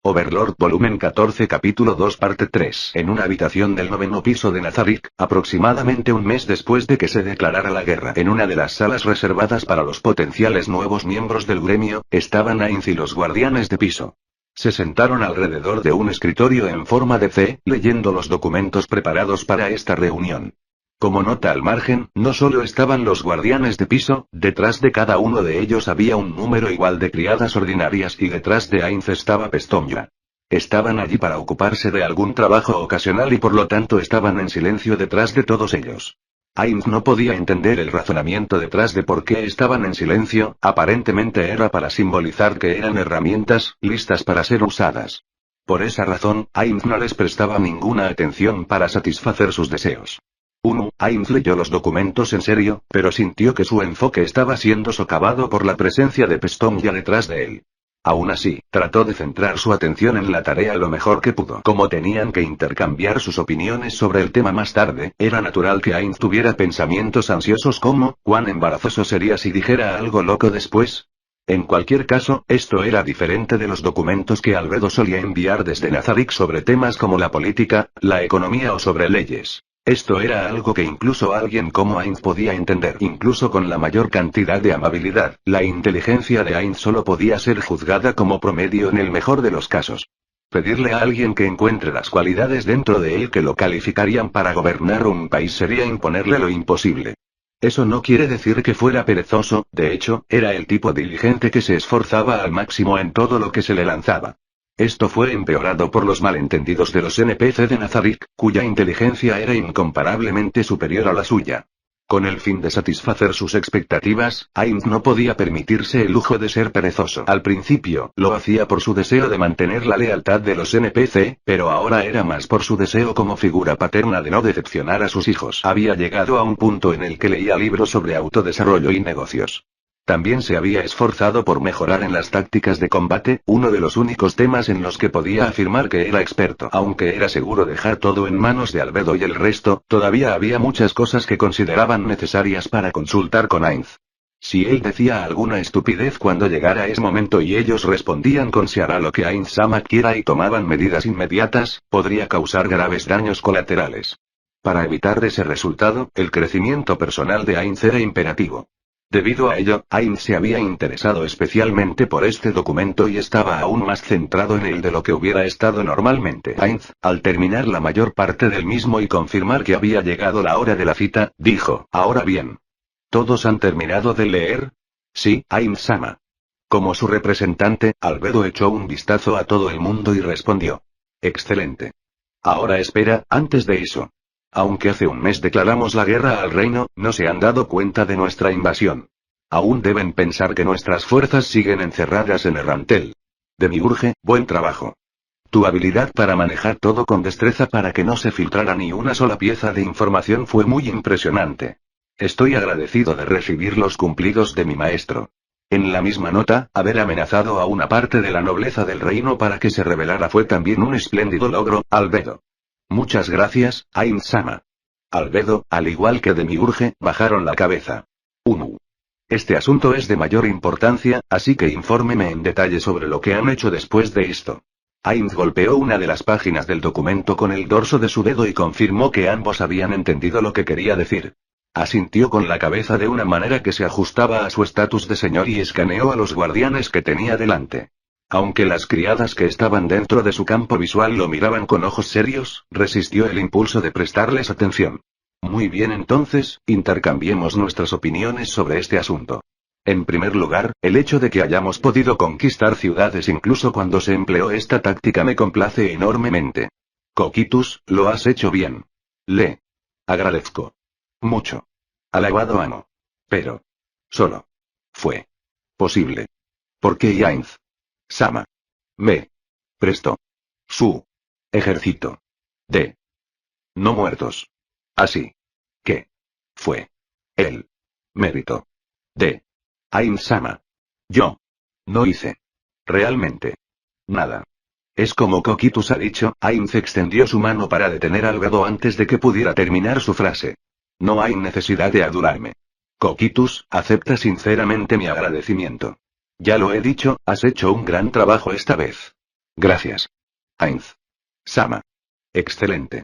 Overlord Volumen 14 Capítulo 2 Parte 3. En una habitación del 9º piso de Nazarick, aproximadamente un mes después de que se declarara la guerra, en una de las salas reservadas para los potenciales nuevos miembros del gremio, estaban Ainz y los guardianes de piso. Se sentaron alrededor de un escritorio en forma de C, leyendo los documentos preparados para esta reunión. Como nota al margen, no solo estaban los guardianes de piso, detrás de cada uno de ellos había un número igual de criadas ordinarias y detrás de Ainz estaba Pestomya. Estaban allí para ocuparse de algún trabajo ocasional y por lo tanto estaban en silencio detrás de todos ellos. Ainz no podía entender el razonamiento detrás de por qué estaban en silencio, aparentemente era para simbolizar que eran herramientas, listas para ser usadas. Por esa razón, Ainz no les prestaba ninguna atención para satisfacer sus deseos. Ainz leyó los documentos en serio, pero sintió que su enfoque estaba siendo socavado por la presencia de Pestomya detrás de él. Aún así, trató de centrar su atención en la tarea lo mejor que pudo. Como tenían que intercambiar sus opiniones sobre el tema más tarde, era natural que Ainz tuviera pensamientos ansiosos como, ¿cuán embarazoso sería si dijera algo loco después? En cualquier caso, esto era diferente de los documentos que Albedo solía enviar desde Nazarick sobre temas como la política, la economía o sobre leyes. Esto era algo que incluso alguien como Ainz podía entender. Incluso con la mayor cantidad de amabilidad, la inteligencia de Ainz solo podía ser juzgada como promedio en el mejor de los casos. Pedirle a alguien que encuentre las cualidades dentro de él que lo calificarían para gobernar un país sería imponerle lo imposible. Eso no quiere decir que fuera perezoso, de hecho, era el tipo diligente que se esforzaba al máximo en todo lo que se le lanzaba. Esto fue empeorado por los malentendidos de los NPC de Nazarick, cuya inteligencia era incomparablemente superior a la suya. Con el fin de satisfacer sus expectativas, Ainz no podía permitirse el lujo de ser perezoso. Al principio, lo hacía por su deseo de mantener la lealtad de los NPC, pero ahora era más por su deseo como figura paterna de no decepcionar a sus hijos. Había llegado a un punto en el que leía libros sobre autodesarrollo y negocios. También se había esforzado por mejorar en las tácticas de combate, uno de los únicos temas en los que podía afirmar que era experto. Aunque era seguro dejar todo en manos de Albedo y el resto, todavía había muchas cosas que consideraban necesarias para consultar con Ainz. Si él decía alguna estupidez cuando llegara ese momento y ellos respondían con se hará lo que Ainz-sama quiera y tomaban medidas inmediatas, podría causar graves daños colaterales. Para evitar ese resultado, el crecimiento personal de Ainz era imperativo. Debido a ello, Ainz se había interesado especialmente por este documento y estaba aún más centrado en él de lo que hubiera estado normalmente. Ainz, al terminar la mayor parte del mismo y confirmar que había llegado la hora de la cita, dijo, ahora bien. ¿Todos han terminado de leer? Sí, Ainz-sama. Como su representante, Albedo echó un vistazo a todo el mundo y respondió. Excelente. Ahora espera, antes de eso. Aunque hace un mes declaramos la guerra al reino, no se han dado cuenta de nuestra invasión. Aún deben pensar que nuestras fuerzas siguen encerradas en Errantel. Demiurge, buen trabajo. Tu habilidad para manejar todo con destreza para que no se filtrara ni una sola pieza de información fue muy impresionante. Estoy agradecido de recibir los cumplidos de mi maestro. En la misma nota, haber amenazado a una parte de la nobleza del reino para que se rebelara fue también un espléndido logro, Albedo. Muchas gracias, Ainz-sama. Albedo, al igual que Demiurge, bajaron la cabeza. Este asunto es de mayor importancia, así que infórmeme en detalle sobre lo que han hecho después de esto. Ainz golpeó una de las páginas del documento con el dorso de su dedo y confirmó que ambos habían entendido lo que quería decir. Asintió con la cabeza de una manera que se ajustaba a su estatus de señor y escaneó a los guardianes que tenía delante. Aunque las criadas que estaban dentro de su campo visual lo miraban con ojos serios, resistió el impulso de prestarles atención. Muy bien, entonces, intercambiemos nuestras opiniones sobre este asunto. En primer lugar, el hecho de que hayamos podido conquistar ciudades incluso cuando se empleó esta táctica me complace enormemente. Coquitus, lo has hecho bien. Le agradezco. Mucho. Alabado amo. Pero solo fue posible porque Ainz-sama me prestó su ejército de no muertos. Así que fue el mérito de Ainz-sama. Yo no hice realmente nada. Es como Coquitus ha dicho. Ainz extendió su mano para detener al Albedo antes de que pudiera terminar su frase. No hay necesidad de adularme. Coquitus, acepta sinceramente mi agradecimiento. Ya lo he dicho, has hecho un gran trabajo esta vez. Gracias. Ainz. Sama. Excelente.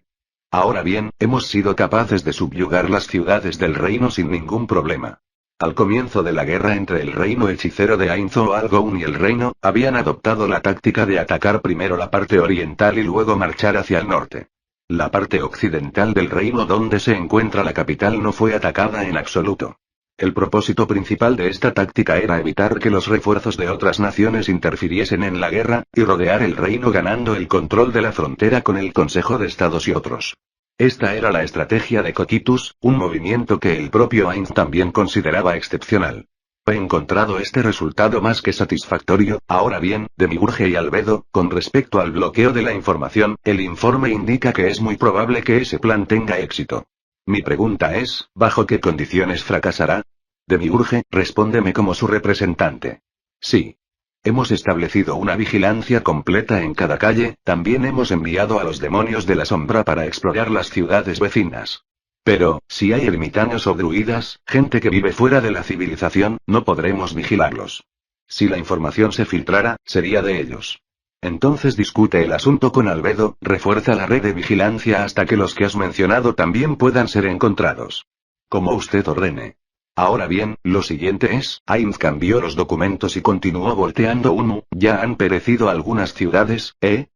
Ahora bien, hemos sido capaces de subyugar las ciudades del reino sin ningún problema. Al comienzo de la guerra entre el reino hechicero de Ainzo Algoun y el reino, habían adoptado la táctica de atacar primero la parte oriental y luego marchar hacia el norte. La parte occidental del reino donde se encuentra la capital no fue atacada en absoluto. El propósito principal de esta táctica era evitar que los refuerzos de otras naciones interfiriesen en la guerra, y rodear el reino ganando el control de la frontera con el Consejo de Estados y otros. Esta era la estrategia de Cocytus, un movimiento que el propio Ainz también consideraba excepcional. He encontrado este resultado más que satisfactorio. Ahora bien, Demiurge y Albedo, con respecto al bloqueo de la información, el informe indica que es muy probable que ese plan tenga éxito. Mi pregunta es, ¿bajo qué condiciones fracasará? Demiurge, respóndeme como su representante. Sí. Hemos establecido una vigilancia completa en cada calle, también hemos enviado a los demonios de la sombra para explorar las ciudades vecinas. Pero, si hay ermitaños o druidas, gente que vive fuera de la civilización, no podremos vigilarlos. Si la información se filtrara, sería de ellos. Entonces discute el asunto con Albedo, refuerza la red de vigilancia hasta que los que has mencionado también puedan ser encontrados. Como usted ordene. Ahora bien, lo siguiente es, Ainz cambió los documentos y continuó volteando uno, ya han perecido algunas ciudades, ¿eh?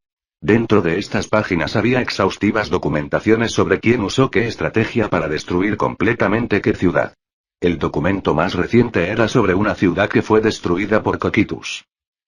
Dentro de estas páginas había exhaustivas documentaciones sobre quién usó qué estrategia para destruir completamente qué ciudad. El documento más reciente era sobre una ciudad que fue destruida por Cocytus.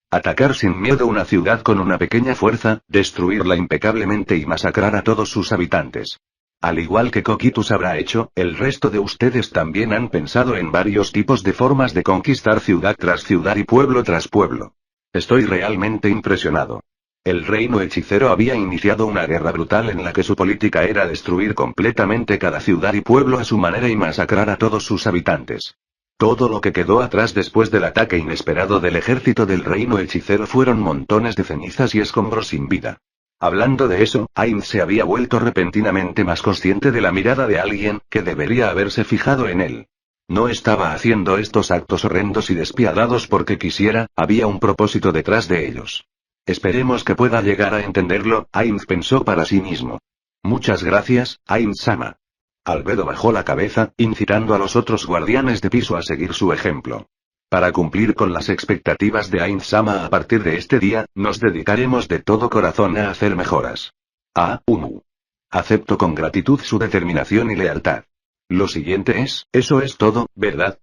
Atacar sin miedo una ciudad con una pequeña fuerza, destruirla impecablemente y masacrar a todos sus habitantes. Al igual que Cocytus habrá hecho, el resto de ustedes también han pensado en varios tipos de formas de conquistar ciudad tras ciudad y pueblo tras pueblo. Estoy realmente impresionado. El reino hechicero había iniciado una guerra brutal en la que su política era destruir completamente cada ciudad y pueblo a su manera y masacrar a todos sus habitantes. Todo lo que quedó atrás después del ataque inesperado del ejército del reino hechicero fueron montones de cenizas y escombros sin vida. Hablando de eso, Ainz se había vuelto repentinamente más consciente de la mirada de alguien, que debería haberse fijado en él. No estaba haciendo estos actos horrendos y despiadados porque quisiera, había un propósito detrás de ellos. Esperemos que pueda llegar a entenderlo, Ainz pensó para sí mismo. Muchas gracias, Ainz-sama. Albedo bajó la cabeza, incitando a los otros guardianes de piso a seguir su ejemplo. Para cumplir con las expectativas de Ainz-sama a partir de este día, nos dedicaremos de todo corazón a hacer mejoras. Acepto con gratitud su determinación y lealtad. Lo siguiente es, eso es todo, ¿verdad?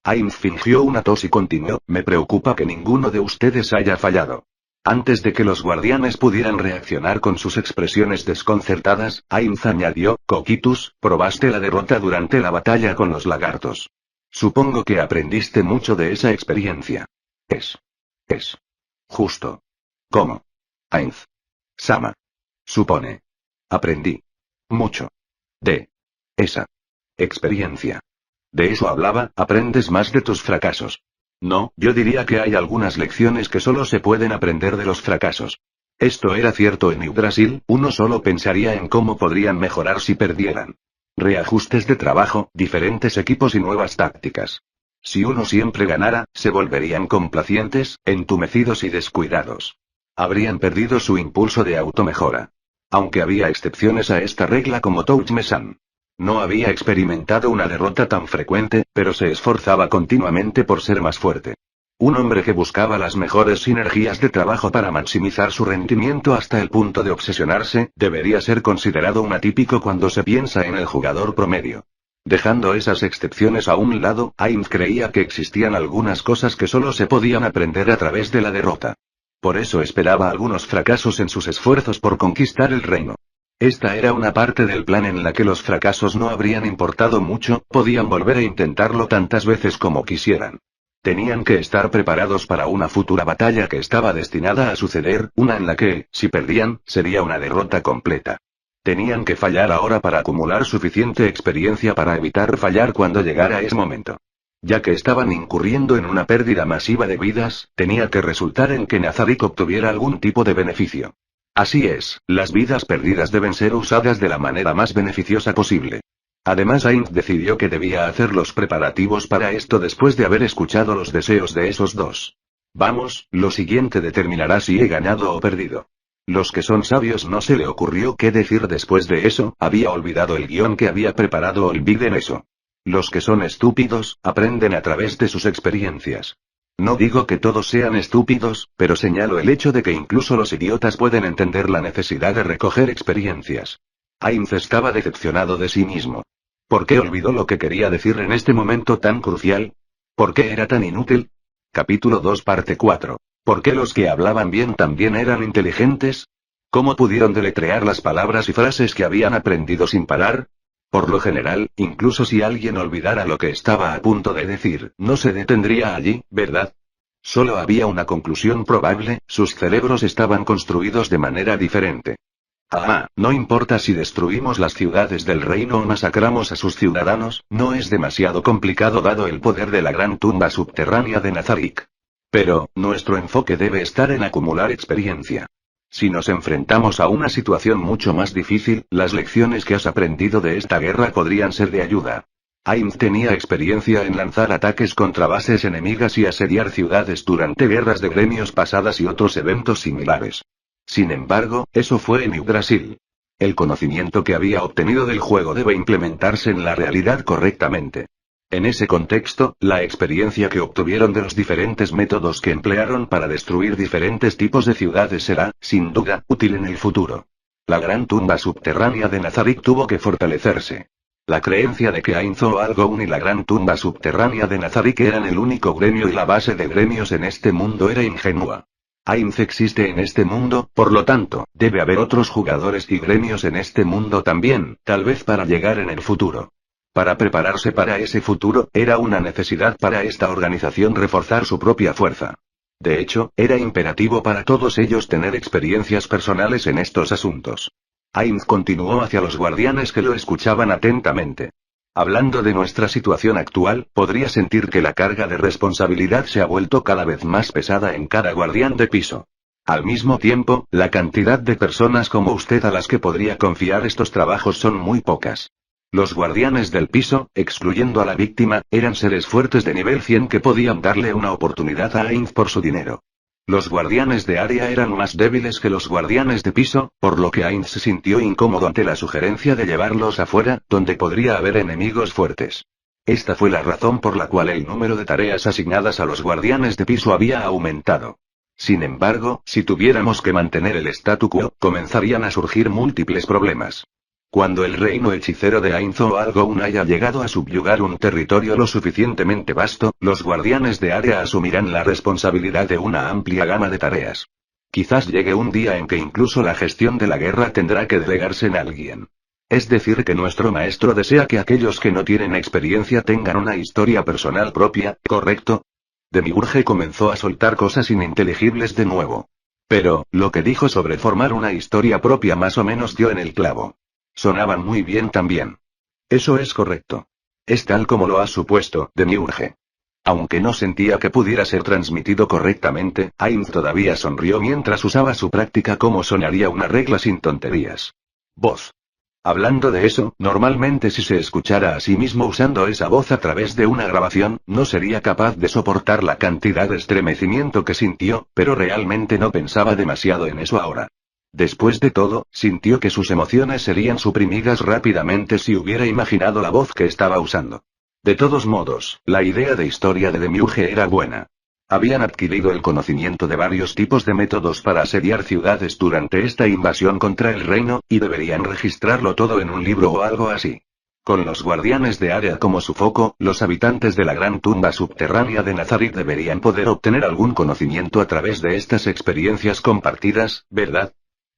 Ainz fingió una tos y continuó, me preocupa que ninguno de ustedes haya fallado. Antes de que los guardianes pudieran reaccionar con sus expresiones desconcertadas, Ainz añadió, Cocytus, probaste la derrota durante la batalla con los lagartos. Supongo que aprendiste mucho de esa experiencia. Es justo. ¿Cómo? Ainz. Sama. Supone. Aprendí mucho de esa experiencia. De eso hablaba, aprendes más de tus fracasos. No, yo diría que hay algunas lecciones que solo se pueden aprender de los fracasos. Esto era cierto en Yggdrasil, uno solo pensaría en cómo podrían mejorar si perdieran. Reajustes de trabajo, diferentes equipos y nuevas tácticas. Si uno siempre ganara, se volverían complacientes, entumecidos y descuidados. Habrían perdido su impulso de automejora. Aunque había excepciones a esta regla como Touchme-san. No había experimentado una derrota tan frecuente, pero se esforzaba continuamente por ser más fuerte. Un hombre que buscaba las mejores sinergias de trabajo para maximizar su rendimiento hasta el punto de obsesionarse, debería ser considerado un atípico cuando se piensa en el jugador promedio. Dejando esas excepciones a un lado, Ainz creía que existían algunas cosas que solo se podían aprender a través de la derrota. Por eso esperaba algunos fracasos en sus esfuerzos por conquistar el reino. Esta era una parte del plan en la que los fracasos no habrían importado mucho, podían volver a intentarlo tantas veces como quisieran. Tenían que estar preparados para una futura batalla que estaba destinada a suceder, una en la que, si perdían, sería una derrota completa. Tenían que fallar ahora para acumular suficiente experiencia para evitar fallar cuando llegara ese momento. Ya que estaban incurriendo en una pérdida masiva de vidas, tenía que resultar en que Nazarik obtuviera algún tipo de beneficio. Así es, las vidas perdidas deben ser usadas de la manera más beneficiosa posible. Además, Ainz decidió que debía hacer los preparativos para esto después de haber escuchado los deseos de esos dos. Vamos, lo siguiente determinará si he ganado o perdido. Los que son sabios no se le ocurrió qué decir después de eso, había olvidado el guión que había preparado, olviden eso. Los que son estúpidos, aprenden a través de sus experiencias. No digo que todos sean estúpidos, pero señalo el hecho de que incluso los idiotas pueden entender la necesidad de recoger experiencias. Ainz estaba decepcionado de sí mismo. ¿Por qué olvidó lo que quería decir en este momento tan crucial? ¿Por qué era tan inútil? Capítulo 2 parte 4. ¿Por qué los que hablaban bien también eran inteligentes? ¿Cómo pudieron deletrear las palabras y frases que habían aprendido sin parar? Por lo general, incluso si alguien olvidara lo que estaba a punto de decir, no se detendría allí, ¿verdad? Solo había una conclusión probable: sus cerebros estaban construidos de manera diferente. No importa si destruimos las ciudades del reino o masacramos a sus ciudadanos, no es demasiado complicado dado el poder de la gran tumba subterránea de Nazarik. Pero, nuestro enfoque debe estar en acumular experiencia. Si nos enfrentamos a una situación mucho más difícil, las lecciones que has aprendido de esta guerra podrían ser de ayuda. Ainz tenía experiencia en lanzar ataques contra bases enemigas y asediar ciudades durante guerras de gremios pasadas y otros eventos similares. Sin embargo, eso fue en Yggdrasil. El conocimiento que había obtenido del juego debe implementarse en la realidad correctamente. En ese contexto, la experiencia que obtuvieron de los diferentes métodos que emplearon para destruir diferentes tipos de ciudades será, sin duda, útil en el futuro. La gran tumba subterránea de Nazarik tuvo que fortalecerse. La creencia de que Ainz o Algoun y la gran tumba subterránea de Nazarik eran el único gremio y la base de gremios en este mundo era ingenua. Ainz existe en este mundo, por lo tanto, debe haber otros jugadores y gremios en este mundo también, tal vez para llegar en el futuro. Para prepararse para ese futuro, era una necesidad para esta organización reforzar su propia fuerza. De hecho, era imperativo para todos ellos tener experiencias personales en estos asuntos. Ainz continuó hacia los guardianes que lo escuchaban atentamente. Hablando de nuestra situación actual, podría sentir que la carga de responsabilidad se ha vuelto cada vez más pesada en cada guardián de piso. Al mismo tiempo, la cantidad de personas como usted a las que podría confiar estos trabajos son muy pocas. Los guardianes del piso, excluyendo a la víctima, eran seres fuertes de nivel 100 que podían darle una oportunidad a Ainz por su dinero. Los guardianes de área eran más débiles que los guardianes de piso, por lo que Ainz se sintió incómodo ante la sugerencia de llevarlos afuera, donde podría haber enemigos fuertes. Esta fue la razón por la cual el número de tareas asignadas a los guardianes de piso había aumentado. Sin embargo, si tuviéramos que mantener el statu quo, comenzarían a surgir múltiples problemas. Cuando el reino hechicero de Ainz o Algoun haya llegado a subyugar un territorio lo suficientemente vasto, los guardianes de área asumirán la responsabilidad de una amplia gama de tareas. Quizás llegue un día en que incluso la gestión de la guerra tendrá que delegarse en alguien. Es decir, que nuestro maestro desea que aquellos que no tienen experiencia tengan una historia personal propia, ¿correcto? Demiurge comenzó a soltar cosas ininteligibles de nuevo. Pero, lo que dijo sobre formar una historia propia más o menos dio en el clavo. Sonaban muy bien también. Eso es correcto. Es tal como lo has supuesto, Demiurge. Aunque no sentía que pudiera ser transmitido correctamente, Ainz todavía sonrió mientras usaba su práctica como sonaría una regla sin tonterías. Voz. Hablando de eso, normalmente si se escuchara a sí mismo usando esa voz a través de una grabación, no sería capaz de soportar la cantidad de estremecimiento que sintió, pero realmente no pensaba demasiado en eso ahora. Después de todo, sintió que sus emociones serían suprimidas rápidamente si hubiera imaginado la voz que estaba usando. De todos modos, la idea de historia de Demiurge era buena. Habían adquirido el conocimiento de varios tipos de métodos para asediar ciudades durante esta invasión contra el reino, y deberían registrarlo todo en un libro o algo así. Con los guardianes de área como su foco, los habitantes de la gran tumba subterránea de Nazarik deberían poder obtener algún conocimiento a través de estas experiencias compartidas, ¿verdad?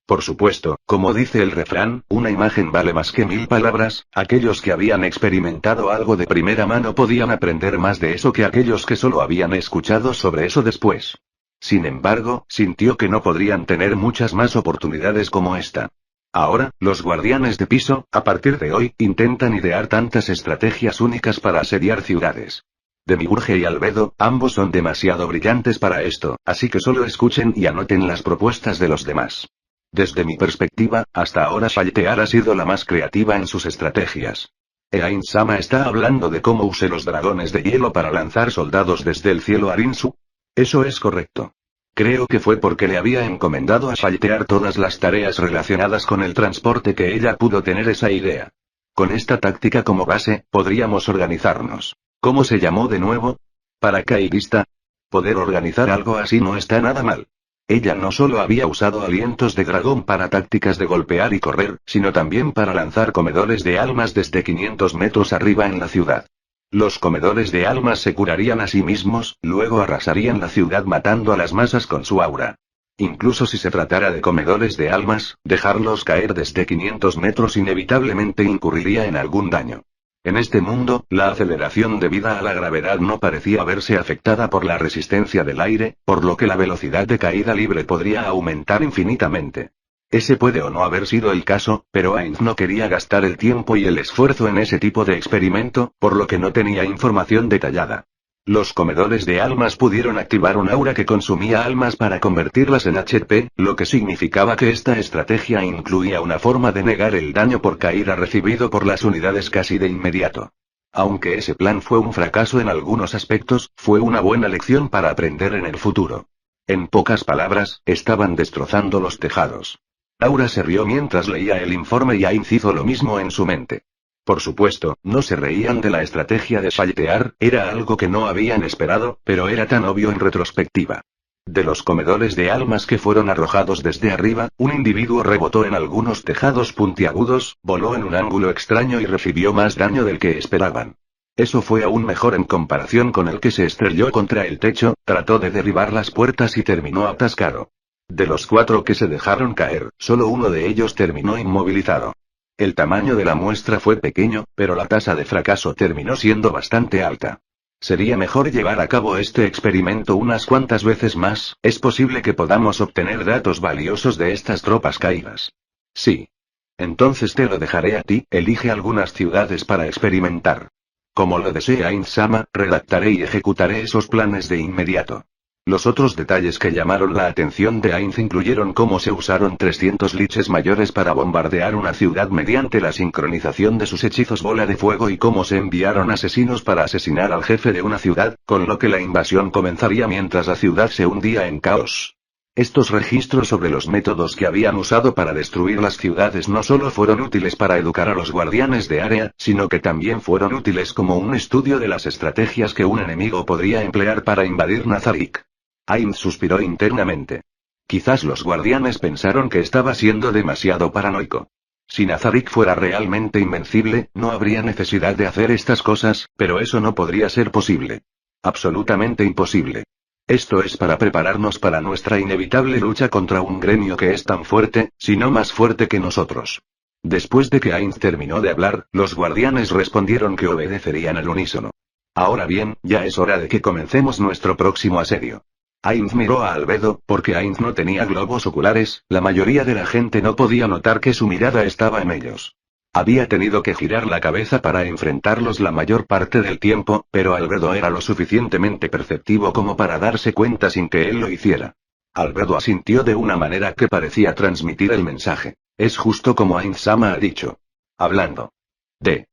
Por supuesto, como dice el refrán, una imagen vale más que 1000 palabras, aquellos que habían experimentado algo de primera mano podían aprender más de eso que aquellos que solo habían escuchado sobre eso después. Sin embargo, sintió que no podrían tener muchas más oportunidades como esta. Ahora, los guardianes de piso, a partir de hoy, intentan idear tantas estrategias únicas para asediar ciudades. Demiurge y Albedo, ambos son demasiado brillantes para esto, así que solo escuchen y anoten las propuestas de los demás. Desde mi perspectiva, hasta ahora Shaltear ha sido la más creativa en sus estrategias. Ainz-sama está hablando de cómo use los dragones de hielo para lanzar soldados desde el cielo a Rinsu. Eso es correcto. Creo que fue porque le había encomendado a Shaltear todas las tareas relacionadas con el transporte que ella pudo tener esa idea. Con esta táctica como base, podríamos organizarnos. ¿Cómo se llamó de nuevo? Paracaidista. Poder organizar algo así no está nada mal. Ella no solo había usado alientos de dragón para tácticas de golpear y correr, sino también para lanzar comedores de almas desde 500 metros arriba en la ciudad. Los comedores de almas se curarían a sí mismos, luego arrasarían la ciudad matando a las masas con su aura. Incluso si se tratara de comedores de almas, dejarlos caer desde 500 metros inevitablemente incurriría en algún daño. En este mundo, la aceleración debida a la gravedad no parecía verse afectada por la resistencia del aire, por lo que la velocidad de caída libre podría aumentar infinitamente. Ese puede o no haber sido el caso, pero Ainz no quería gastar el tiempo y el esfuerzo en ese tipo de experimento, por lo que no tenía información detallada. Los comedores de almas pudieron activar un aura que consumía almas para convertirlas en HP, lo que significaba que esta estrategia incluía una forma de negar el daño por caída recibido por las unidades casi de inmediato. Aunque ese plan fue un fracaso en algunos aspectos, fue una buena lección para aprender en el futuro. En pocas palabras, estaban destrozando los tejados. Aura se rió mientras leía el informe y Ainz hizo lo mismo en su mente. Por supuesto, no se reían de la estrategia de Shaltear, era algo que no habían esperado, pero era tan obvio en retrospectiva. De los comedores de almas que fueron arrojados desde arriba, un individuo rebotó en algunos tejados puntiagudos, voló en un ángulo extraño y recibió más daño del que esperaban. Eso fue aún mejor en comparación con el que se estrelló contra el techo, trató de derribar las puertas y terminó atascado. De los 4 que se dejaron caer, solo uno de ellos terminó inmovilizado. El tamaño de la muestra fue pequeño, pero la tasa de fracaso terminó siendo bastante alta. Sería mejor llevar a cabo este experimento unas cuantas veces más, es posible que podamos obtener datos valiosos de estas tropas caídas. Sí. Entonces te lo dejaré a ti, elige algunas ciudades para experimentar. Como lo desea Ainz-sama, redactaré y ejecutaré esos planes de inmediato. Los otros detalles que llamaron la atención de Ainz incluyeron cómo se usaron 300 liches mayores para bombardear una ciudad mediante la sincronización de sus hechizos bola de fuego y cómo se enviaron asesinos para asesinar al jefe de una ciudad, con lo que la invasión comenzaría mientras la ciudad se hundía en caos. Estos registros sobre los métodos que habían usado para destruir las ciudades no solo fueron útiles para educar a los guardianes de área, sino que también fueron útiles como un estudio de las estrategias que un enemigo podría emplear para invadir Nazarik. Ainz suspiró internamente. Quizás los guardianes pensaron que estaba siendo demasiado paranoico. Si Nazarik fuera realmente invencible, no habría necesidad de hacer estas cosas, pero eso no podría ser posible. Absolutamente imposible. Esto es para prepararnos para nuestra inevitable lucha contra un gremio que es tan fuerte, si no más fuerte que nosotros. Después de que Ainz terminó de hablar, los guardianes respondieron que obedecerían al unísono. Ahora bien, ya es hora de que comencemos nuestro próximo asedio. Ainz miró a Albedo, porque Ainz no tenía globos oculares, la mayoría de la gente no podía notar que su mirada estaba en ellos. Había tenido que girar la cabeza para enfrentarlos la mayor parte del tiempo, pero Albedo era lo suficientemente perceptivo como para darse cuenta sin que él lo hiciera. Albedo asintió de una manera que parecía transmitir el mensaje. Es justo como Ainz-sama ha dicho. Hablando. De.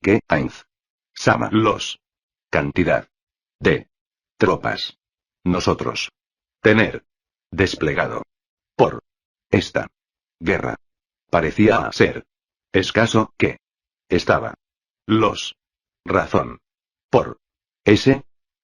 ¿Qué, Ainz-sama? Los. Cantidad. De. Tropas. Nosotros. Tener. Desplegado. Por. Esta. Guerra. Parecía ser. Escaso, que. Estaba. Los. Razón. Por. Ese.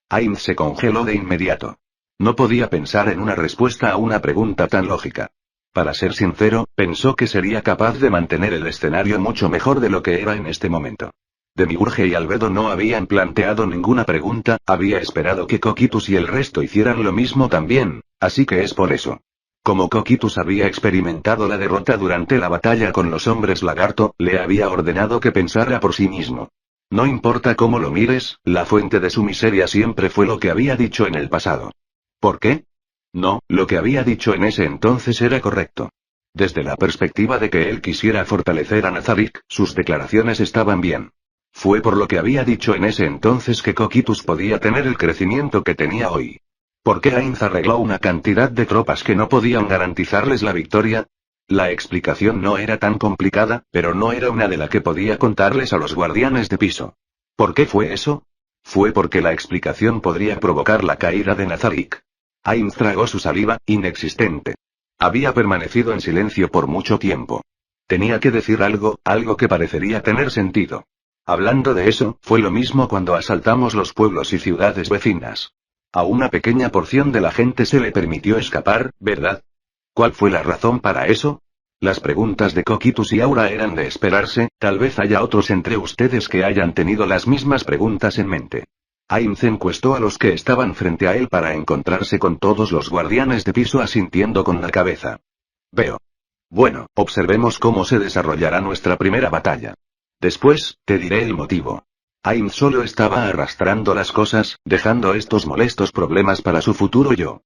Ainz se congeló de inmediato. No podía pensar en una respuesta a una pregunta tan lógica. Para ser sincero, pensó que sería capaz de mantener el escenario mucho mejor de lo que era en este momento. Demiurge y Albedo no habían planteado ninguna pregunta, había esperado que Coquitus y el resto hicieran lo mismo también, así que es por eso. Como Coquitus había experimentado la derrota durante la batalla con los hombres lagarto, le había ordenado que pensara por sí mismo. No importa cómo lo mires, la fuente de su miseria siempre fue lo que había dicho en el pasado. ¿Por qué? No, lo que había dicho en ese entonces era correcto. Desde la perspectiva de que él quisiera fortalecer a Nazarik, sus declaraciones estaban bien. Fue por lo que había dicho en ese entonces que Coquitus podía tener el crecimiento que tenía hoy. ¿Por qué Ainz arregló una cantidad de tropas que no podían garantizarles la victoria? La explicación no era tan complicada, pero no era una de la que podía contarles a los guardianes de piso. ¿Por qué fue eso? Fue porque la explicación podría provocar la caída de Nazarik. Ainz tragó su saliva, inexistente. Había permanecido en silencio por mucho tiempo. Tenía que decir algo, algo que parecería tener sentido. Hablando de eso, fue lo mismo cuando asaltamos los pueblos y ciudades vecinas. A una pequeña porción de la gente se le permitió escapar, ¿verdad? ¿Cuál fue la razón para eso? Las preguntas de Coquitus y Aura eran de esperarse, tal vez haya otros entre ustedes que hayan tenido las mismas preguntas en mente. Ainz encuestó a los que estaban frente a él para encontrarse con todos los guardianes de piso asintiendo con la cabeza. Veo. Bueno, observemos cómo se desarrollará nuestra primera batalla. Después, te diré el motivo. Ainz solo estaba arrastrando las cosas, dejando estos molestos problemas para su futuro yo.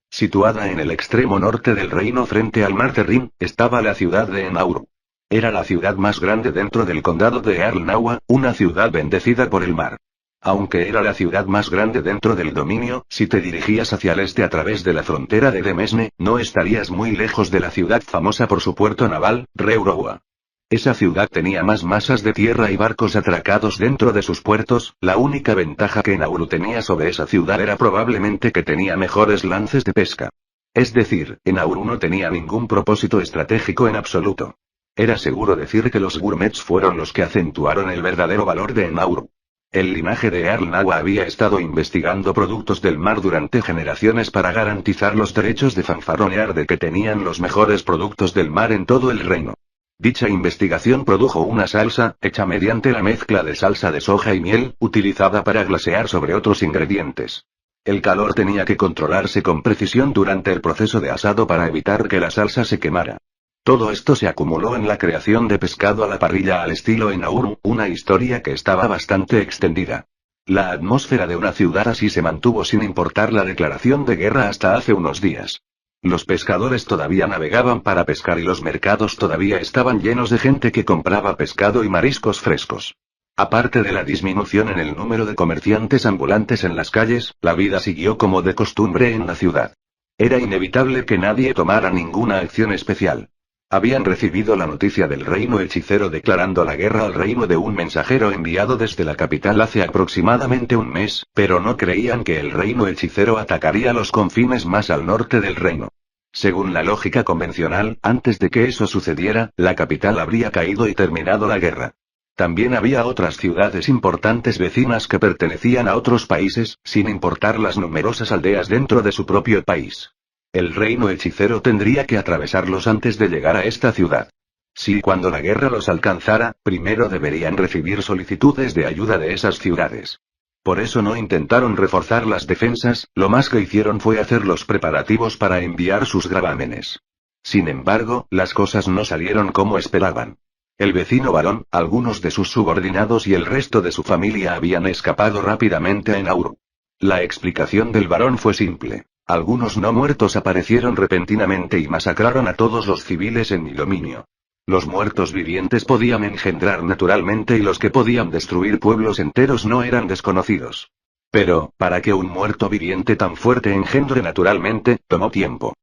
Situada en el extremo norte del reino frente al mar de Rin, estaba la ciudad de Enauru. Era la ciudad más grande dentro del condado de Earlnawa, una ciudad bendecida por el mar. Aunque era la ciudad más grande dentro del dominio, si te dirigías hacia el este a través de la frontera de Demesne, no estarías muy lejos de la ciudad famosa por su puerto naval, Reurowa. Esa ciudad tenía más masas de tierra y barcos atracados dentro de sus puertos. La única ventaja que Nauru tenía sobre esa ciudad era probablemente que tenía mejores lances de pesca. Es decir, Nauru no tenía ningún propósito estratégico en absoluto. Era seguro decir que los gourmets fueron los que acentuaron el verdadero valor de Nauru. El linaje de Earlnawa había estado investigando productos del mar durante generaciones para garantizar los derechos de fanfarronear de que tenían los mejores productos del mar en todo el reino. Dicha investigación produjo una salsa, hecha mediante la mezcla de salsa de soja y miel, utilizada para glasear sobre otros ingredientes. El calor tenía que controlarse con precisión durante el proceso de asado para evitar que la salsa se quemara. Todo esto se acumuló en la creación de pescado a la parrilla al estilo Enauru, una historia que estaba bastante extendida. La atmósfera de una ciudad así se mantuvo sin importar la declaración de guerra hasta hace unos días. Los pescadores todavía navegaban para pescar y los mercados todavía estaban llenos de gente que compraba pescado y mariscos frescos. Aparte de la disminución en el número de comerciantes ambulantes en las calles, la vida siguió como de costumbre en la ciudad. Era inevitable que nadie tomara ninguna acción especial. Habían recibido la noticia del reino hechicero declarando la guerra al reino de un mensajero enviado desde la capital hace aproximadamente un mes, pero no creían que el reino hechicero atacaría los confines más al norte del reino. Según la lógica convencional, antes de que eso sucediera, la capital habría caído y terminado la guerra. También había otras ciudades importantes vecinas que pertenecían a otros países, sin importar las numerosas aldeas dentro de su propio país. El reino hechicero tendría que atravesarlos antes de llegar a esta ciudad. Si cuando la guerra los alcanzara, primero deberían recibir solicitudes de ayuda de esas ciudades. Por eso no intentaron reforzar las defensas, lo más que hicieron fue hacer los preparativos para enviar sus gravámenes. Sin embargo, las cosas no salieron como esperaban. El vecino varón, algunos de sus subordinados y el resto de su familia habían escapado rápidamente a Nauru. La explicación del varón fue simple. Algunos no muertos aparecieron repentinamente y masacraron a todos los civiles en mi dominio. Los muertos vivientes podían engendrar naturalmente y los que podían destruir pueblos enteros no eran desconocidos. Pero, para que un muerto viviente tan fuerte engendre naturalmente, tomó tiempo.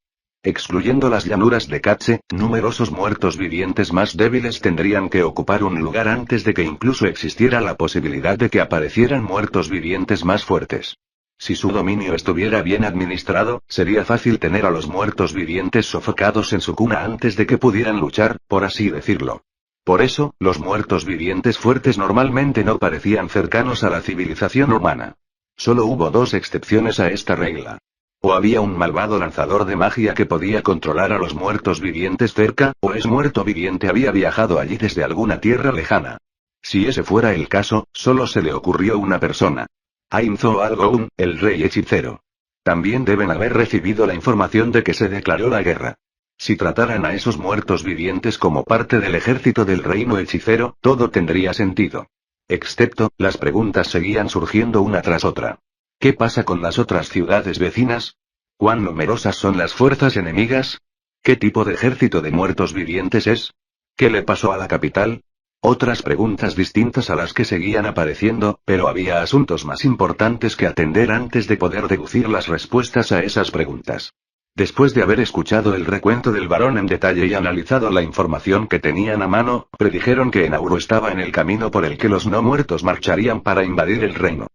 Excluyendo las llanuras de Katse, numerosos muertos vivientes más débiles tendrían que ocupar un lugar antes de que incluso existiera la posibilidad de que aparecieran muertos vivientes más fuertes. Si su dominio estuviera bien administrado, sería fácil tener a los muertos vivientes sofocados en su cuna antes de que pudieran luchar, por así decirlo. Por eso, los muertos vivientes fuertes normalmente no parecían cercanos a la civilización humana. Solo hubo dos excepciones a esta regla. O había un malvado lanzador de magia que podía controlar a los muertos vivientes cerca, o ese muerto viviente había viajado allí desde alguna tierra lejana. Si ese fuera el caso, solo se le ocurrió una persona. Ainz Algoun, el rey hechicero. También deben haber recibido la información de que se declaró la guerra. Si trataran a esos muertos vivientes como parte del ejército del reino hechicero, todo tendría sentido. Excepto, las preguntas seguían surgiendo una tras otra. ¿Qué pasa con las otras ciudades vecinas? ¿Cuán numerosas son las fuerzas enemigas? ¿Qué tipo de ejército de muertos vivientes es? ¿Qué le pasó a la capital? Otras preguntas distintas a las que seguían apareciendo, pero había asuntos más importantes que atender antes de poder deducir las respuestas a esas preguntas. Después de haber escuchado el recuento del varón en detalle y analizado la información que tenían a mano, predijeron que Nauru estaba en el camino por el que los no muertos marcharían para invadir el reino.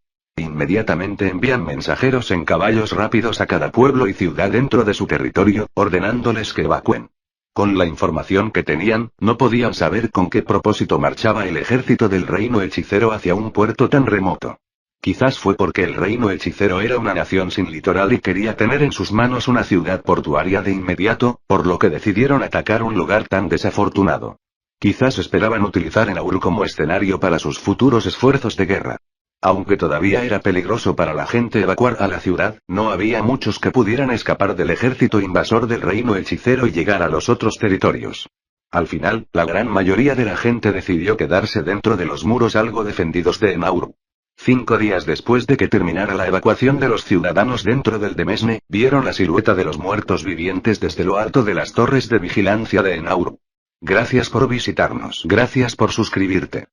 Inmediatamente envían mensajeros en caballos rápidos a cada pueblo y ciudad dentro de su territorio, ordenándoles que evacúen. Con la información que tenían, no podían saber con qué propósito marchaba el ejército del reino hechicero hacia un puerto tan remoto. Quizás fue porque el reino hechicero era una nación sin litoral y quería tener en sus manos una ciudad portuaria de inmediato, por lo que decidieron atacar un lugar tan desafortunado. Quizás esperaban utilizar Enauru como escenario para sus futuros esfuerzos de guerra. Aunque todavía era peligroso para la gente evacuar a la ciudad, no había muchos que pudieran escapar del ejército invasor del reino hechicero y llegar a los otros territorios. Al final, la gran mayoría de la gente decidió quedarse dentro de los muros algo defendidos de Enauru. 5 días después de que terminara la evacuación de los ciudadanos dentro del Demesne, vieron la silueta de los muertos vivientes desde lo alto de las torres de vigilancia de Enauru. Gracias por visitarnos. Gracias por suscribirte.